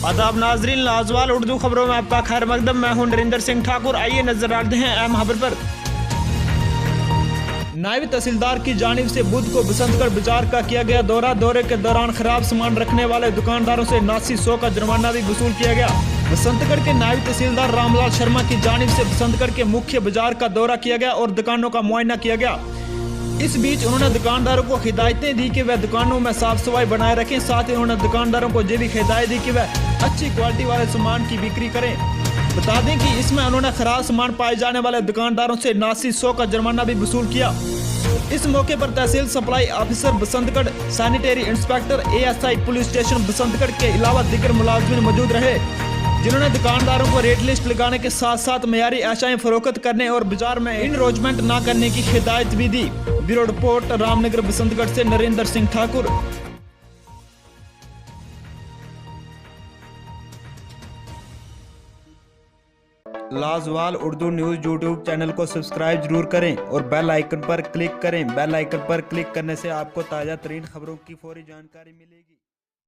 आदाब नाजरीन, लाजवाल उर्दू खबरों में आपका खैर मकदम। मैं हूं नरेंद्र सिंह ठाकुर। आइए नजर डालते हैं अहम खबर पर। नायब तहसीलदार की जानिब से बुध को बसंतगढ़ बाजार का किया गया दौरा। दौरे के दौरान खराब सामान रखने वाले दुकानदारों से 8900 का जुर्माना भी वसूल किया गया। बसंतगढ़ के नायब तहसीलदार रामलाल शर्मा की जानिब से बसंतगढ़ के मुख्य बाजार का दौरा किया गया और दुकानों का मुआयना किया गया। इस बीच उन्होंने दुकानदारों को हिदायतें दी कि वह दुकानों में साफ सफाई बनाए रखें। साथ ही उन्होंने दुकानदारों को ये भी हिदायत दी कि वह अच्छी क्वालिटी वाले सामान की बिक्री करें। बता दें कि इसमें उन्होंने खराब सामान पाए जाने वाले दुकानदारों से 8900 का जुर्माना भी वसूल किया। इस मौके पर tehsil supply officer Basantgarh, sanitary inspector, ASI police station Basantgarh के अलावा दीगर मुलाजिम मौजूद रहे, जिन्होंने दुकानदारों को रेट लिस्ट लगाने के साथ साथ मयारी अशाएं फरोख्त करने और बाजार में इनरोचमेंट न करने की हिदायत भी दी। ब्यूरो रिपोर्ट, रामनगर बसंतगढ़ से Narendra Singh Thakur. Lazawal Urdu news YouTube channel को सब्सक्राइब जरूर करें और बेल आइकन पर क्लिक करें। बेल आइकन पर क्लिक करने से आपको ताज़ा तरीन खबरों की फौरी जानकारी मिलेगी।